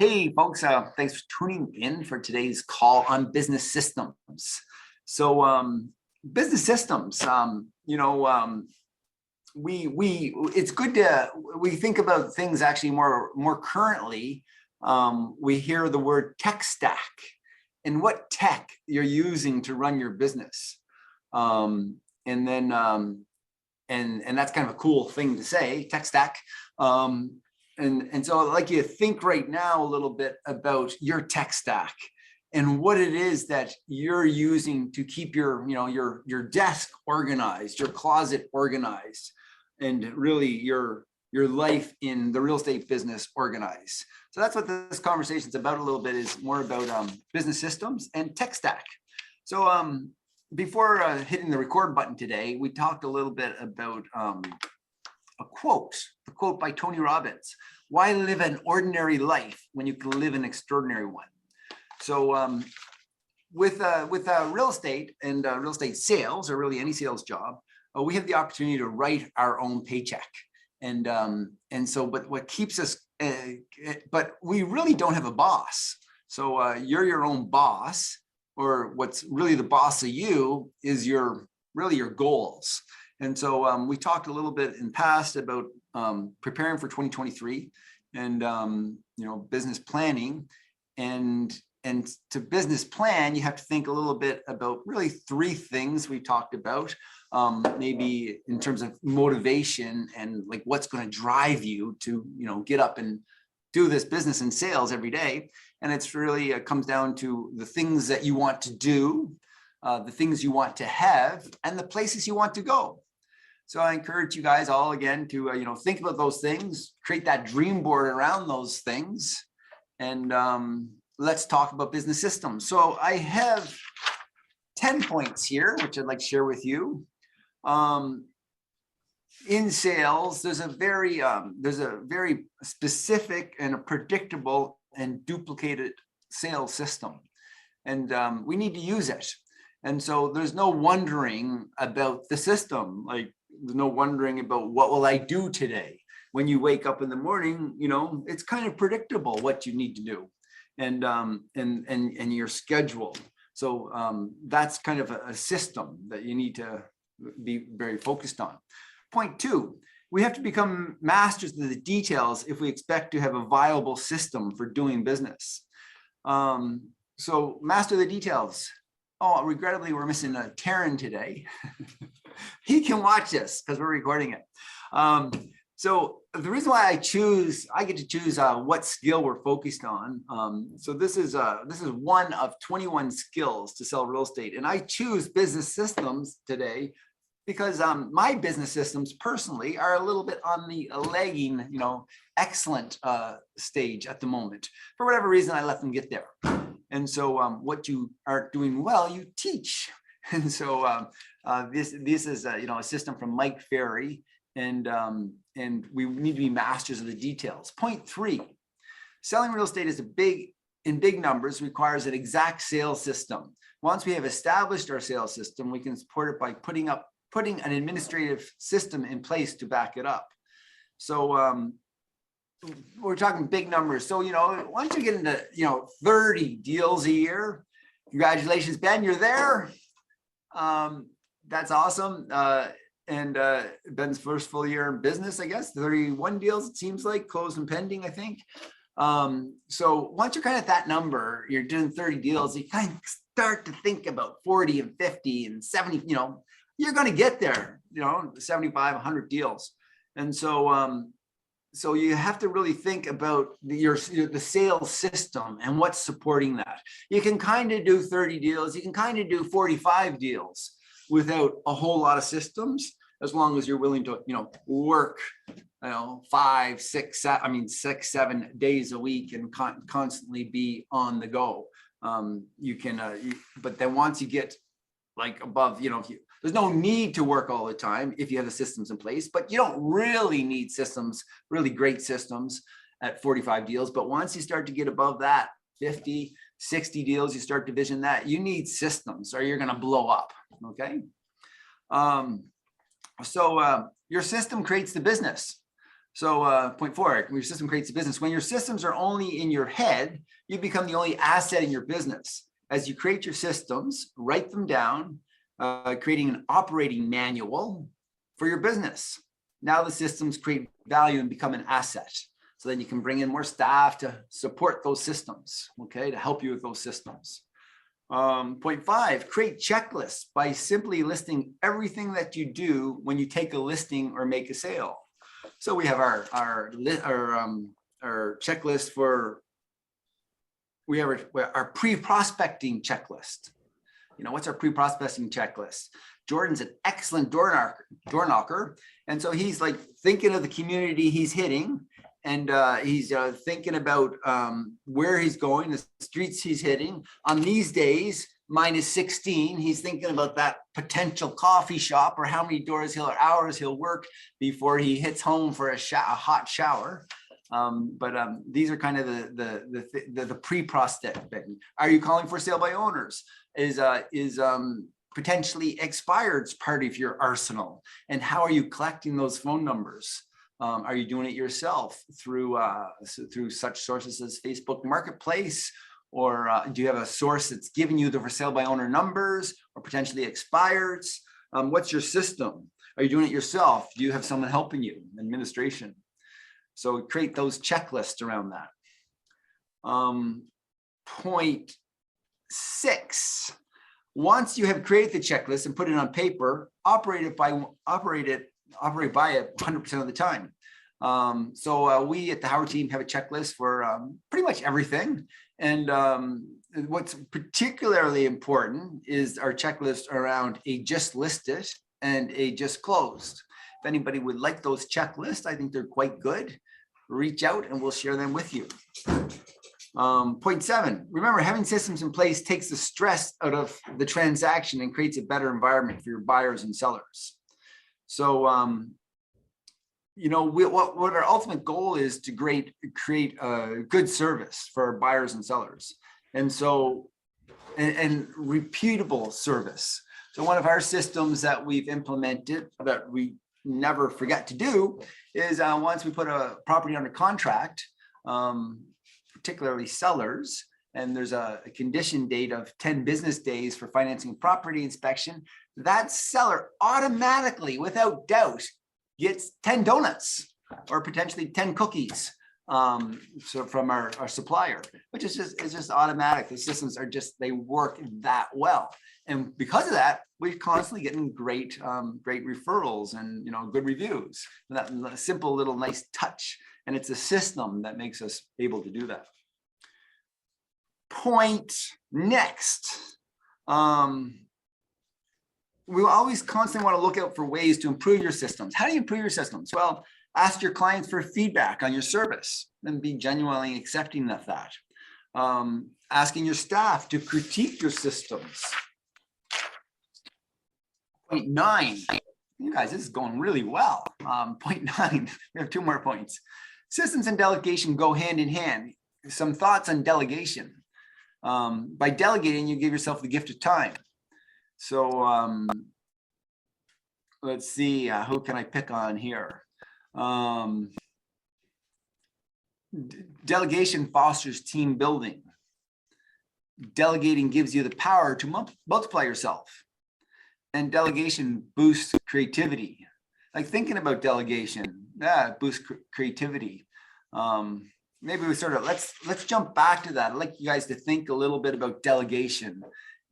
Hey folks, thanks for tuning in for today's call on business systems. So business systems, it's good to we think about things actually more currently. We hear the word tech stack and what tech you're using to run your business. And that's kind of a cool thing to say, tech stack. And so I'd like you to think right now a little bit about your tech stack and what it is that you're using to keep your desk organized, your closet organized, and really your life in the real estate business organized. So that's what this conversation is about a little bit, is more about business systems and tech stack. So before hitting the record button today, we talked a little bit about a quote by Tony Robbins: "Why live an ordinary life when you can live an extraordinary one?" So with real estate and real estate sales, or really any sales job, we have the opportunity to write our own paycheck. And so, but what keeps us, but we really don't have a boss. So you're your own boss, or what's really the boss of you is really your goals. And so we talked a little bit in past about preparing for 2023 and business planning. And to business plan, you have to think a little bit about really three things we talked about, maybe in terms of motivation and like what's going to drive you to get up and do this business and sales every day. And it's really comes down to the things that you want to do, the things you want to have, and the places you want to go. So I encourage you guys all again to think about those things, create that dream board around those things, and let's talk about business systems. So I have 10 points here, which I'd like to share with you. In sales, there's a very specific and a predictable and duplicated sales system, and we need to use it. And so there's no wondering about the system. Like, there's no wondering about what will I do today. When you wake up in the morning, it's kind of predictable what you need to do, and your schedule. So that's kind of a system that you need to be very focused on. Point two, we have to become masters of the details if we expect to have a viable system for doing business. So master the details. Oh, regrettably, we're missing Taryn today. He can watch this because we're recording it. So the reason why I get to choose what skill we're focused on. So this is one of 21 skills to sell real estate, and I choose business systems today because my business systems personally are a little bit on the lagging, excellent stage at the moment. For whatever reason, I let them get there. And so what you aren't doing well, you teach. And so this is a system from Mike Ferry, and we need to be masters of the details. Point three, selling real estate is in big numbers requires an exact sales system. Once we have established our sales system, we can support it by putting an administrative system in place to back it up. So we're talking big numbers. So, once you get into, 30 deals a year, congratulations, Ben, you're there. That's awesome. And Ben's first full year in business, I guess, 31 deals, it seems like, closed and pending, I think. So once you're kind of at that number, you're doing 30 deals, you kind of start to think about 40 and 50 and 70, you're going to get there, 75, 100 deals. And so, so you have to really think about the sales system and what's supporting that. You can kind of do 30 deals. You can kind of do 45 deals without a whole lot of systems, as long as you're willing to, work, 5, 6, 7 days a week and constantly be on the go. You can, but then once you get like above, there's no need to work all the time if you have the systems in place, but you don't really need systems, really great systems at 45 deals. But once you start to get above that, 50, 60 deals, you start to vision that you need systems or you're going to blow up. Okay. So your system creates the business. So point 4, when your system creates a business. When your systems are only in your head, you become the only asset in your business. As you create your systems, write them down, creating an operating manual for your business. Now the systems create value and become an asset. So then you can bring in more staff to support those systems, okay, to help you with those systems. Point 5, create checklists by simply listing everything that you do when you take a listing or make a sale. So we have our checklist for, we have our pre-prospecting checklist. You know, what's our pre-prospecting checklist? Jordan's an excellent door knocker. And so he's like thinking of the community he's hitting, and he's thinking about where he's going, the streets he's hitting. On these days, -16, he's thinking about that potential coffee shop or how many doors or hours he'll work before he hits home for a hot shower. These are kind of the pre-prospecting. Are you calling for sale by owners? Is potentially expired part of your arsenal? And how are you collecting those phone numbers? Are you doing it yourself through such sources as Facebook Marketplace? Or do you have a source that's giving you the for sale by owner numbers or potentially expireds? What's your system? Are you doing it yourself? Do you have someone helping you, administration? So create those checklists around that. Point 6, once you have created the checklist and put it on paper, operate by it 100% of the time. We at the Howard team have a checklist for pretty much everything. And what's particularly important is our checklist around a just listed and a just closed. If anybody would like those checklists, I think they're quite good. Reach out and we'll share them with you. Point 7, remember, having systems in place takes the stress out of the transaction and creates a better environment for your buyers and sellers. So, you know, what our ultimate goal is to create a good service for our buyers and sellers. And so, and repeatable service. So one of our systems that we've implemented that we never forget to do is once we put a property under contract, particularly sellers, and there's a condition date of 10 business days for financing and property inspection, that seller automatically, without doubt, gets 10 donuts or potentially 10 cookies so from our supplier, which is just automatic. The systems are just, they work that well. And because of that, we're constantly getting great referrals and, you know, good reviews. And that simple little nice touch. And it's a system that makes us able to do that. Point next. We always constantly want to look out for ways to improve your systems. How do you improve your systems? Well, ask your clients for feedback on your service and be genuinely accepting of that. Asking your staff to critique your systems. Point 9, you guys, this is going really well. Point 9, we have 2 more points. Systems and delegation go hand in hand. Some thoughts on delegation. By delegating, you give yourself the gift of time. So let's see, who can I pick on here? Delegation fosters team building. Delegating gives you the power to multiply yourself. And delegation boosts creativity. Like thinking about delegation, boosts creativity. Maybe we sort of, let's jump back to that. I'd like you guys to think a little bit about delegation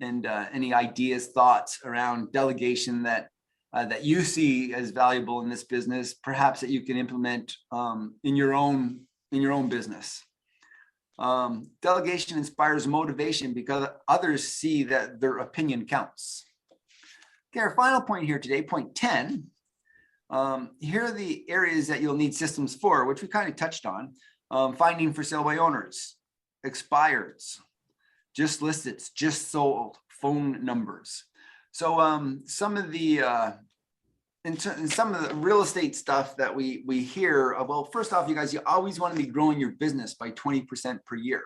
and any ideas, thoughts around delegation that you see as valuable in this business, perhaps that you can implement in your own business. Delegation inspires motivation because others see that their opinion counts. Okay, our final point here today, point 10. Here are the areas that you'll need systems for, which we kind of touched on. Finding for sale by owners, expireds, just listed, just sold, phone numbers. So some of the real estate stuff that we hear, well, first off, you guys, you always want to be growing your business by 20% per year.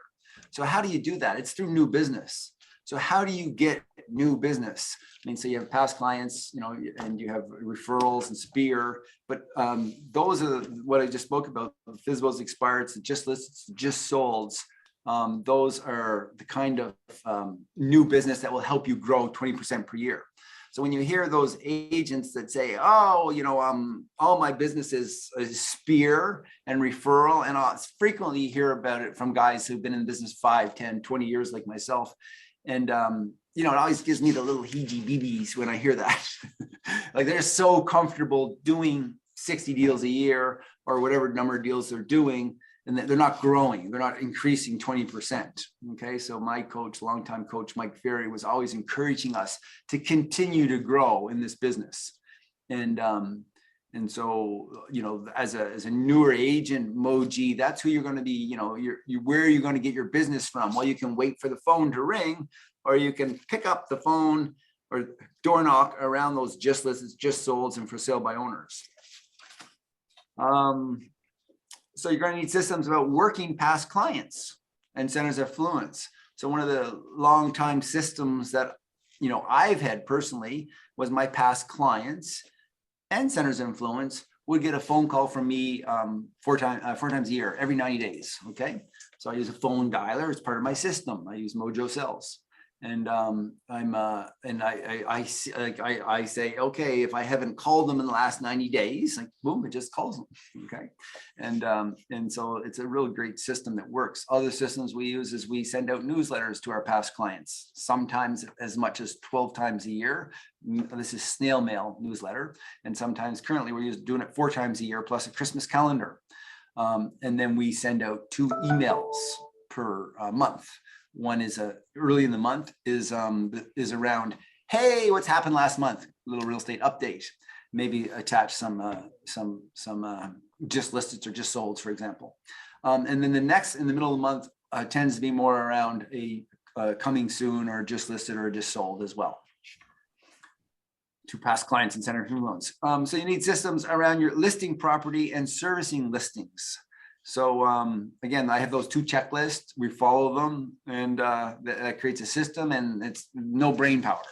So how do you do that? It's through new business. So how do you get new business? I mean, so you have past clients, you know, and you have referrals and spear, but those are what I just spoke about, the FSBOs, expired, the just lists, just solds. Those are the kind of new business that will help you grow 20% per year. So when you hear those agents that say, oh, you know, all my business is spear and referral, and I'll frequently hear about it from guys who've been in business 5, 10, 20 years like myself. And, you know, it always gives me the little heebie-jeebies when I hear that. Like they're so comfortable doing 60 deals a year or whatever number of deals they're doing, and they're not growing, they're not increasing 20%. Okay, so my coach, longtime coach, Mike Ferry, was always encouraging us to continue to grow in this business. And so, you know, as a newer agent, Moji, that's who you're going to be, you know, where are you going to get your business from? Well, you can wait for the phone to ring, or you can pick up the phone or door knock around those just lists, just solds, and for sale by owners. So you're going to need systems about working past clients and centers of influence. So one of the long-time systems that, you know, I've had personally was my past clients and centers of influence would get a phone call from me four times a year, every 90 days. Okay, so I use a phone dialer. It's part of my system. I use Mojo Cells. And I say, okay, if I haven't called them in the last 90 days, like boom, it just calls them. Okay. And so it's a really great system that works. Other systems we use is we send out newsletters to our past clients, sometimes as much as 12 times a year. This is snail mail newsletter. And sometimes currently we're doing it 4 times a year plus a Christmas calendar. And then we send out 2 emails per month. One is early in the month is around, hey, what's happened last month? A little real estate update. Maybe attach some just listed or just solds, for example. And then the next in the middle of the month tends to be more around a coming soon or just listed or just sold as well, to past clients and center of influence. So you need systems around your listing property and servicing listings. So again, I have those 2 checklists. We follow them, and that creates a system, and it's no brain power.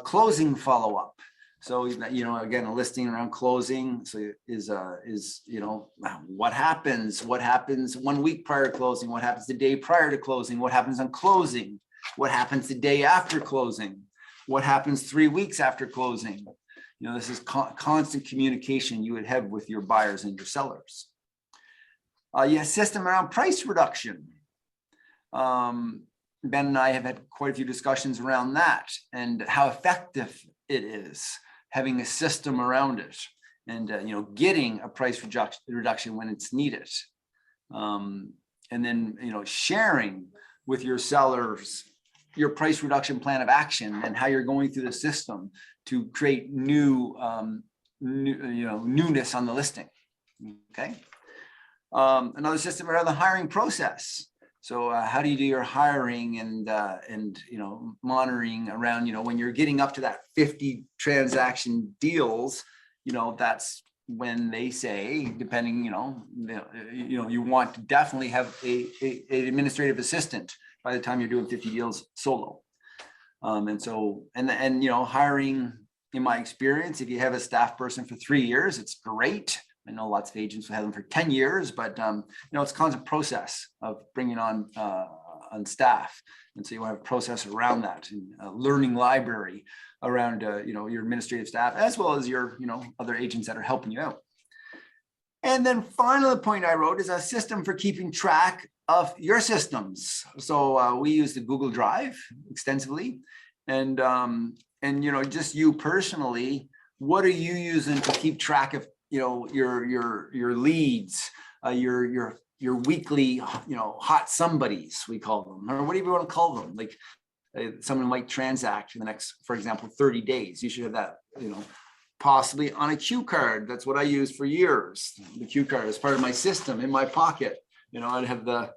Closing follow-up. So, you know, again, a listing around closing. So is you know, what happens 1 week prior to closing? What happens the day prior to closing? What happens on closing? What happens the day after closing? What happens 3 weeks after closing? You know, this is constant communication you would have with your buyers and your sellers. You have a system around price reduction. Ben and I have had quite a few discussions around that and how effective it is, having a system around it, and you know, getting a price reduction when it's needed. And then, you know, sharing with your sellers your price reduction plan of action and how you're going through the system to create newness on the listing. Okay. Another system around the hiring process. So how do you do your hiring and you know, monitoring around, you know, when you're getting up to that 50 transaction deals, you know, that's when they say, depending, you know, you want to definitely have an administrative assistant by the time you're doing 50 deals solo. And so, and you know, hiring, in my experience, if you have a staff person for 3 years, it's great. I know lots of agents will have them for 10 years, but you know, it's a constant process of bringing on staff. And so you want to have a process around that, and a learning library around you know, your administrative staff, as well as your, you know, other agents that are helping you out. And then finally, the point I wrote is a system for keeping track of your systems. So we use the Google Drive extensively, and you know, just you personally, what are you using to keep track of, you know, your leads, your weekly, you know, hot somebodies, we call them, or whatever you want to call them. Like someone might transact in the next, for example, 30 days. You should have that, you know, possibly on a cue card. That's what I used for years. The cue card is part of my system in my pocket. You know, I'd have the,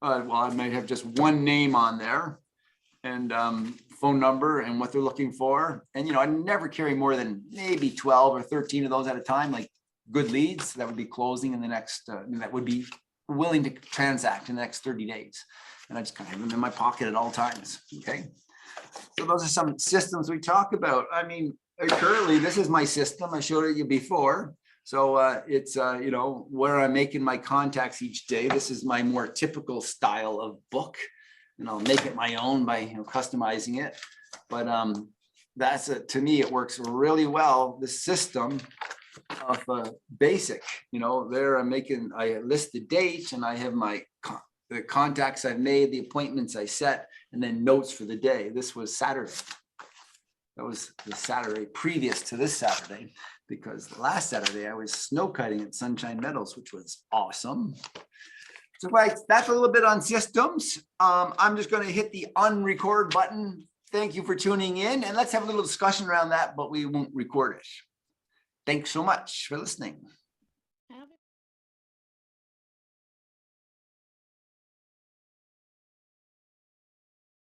well, I might have just one name on there, and phone number and what they're looking for. And, you know, I never carry more than maybe 12 or 13 of those at a time, like good leads that would be closing in the next, that would be willing to transact in the next 30 days. And I just kind of have them in my pocket at all times. Okay. So those are some systems we talk about. I mean, currently, this is my system. I showed it you before. So it's, you know, where I'm making my contacts each day. This is my more typical style of book, and I'll make it my own by, you know, customizing it. But that's it. To me, it works really well. The system of basic, you know, there I list the date, and I have my the contacts I've made, the appointments I set, and then notes for the day. This was Saturday. That was the Saturday previous to this Saturday, because last Saturday I was snow cutting at Sunshine Meadows, which was awesome. So right, that's a little bit on systems. I'm just going to hit the unrecord button. Thank you for tuning in, and let's have a little discussion around that, but we won't record it. Thanks so much for listening.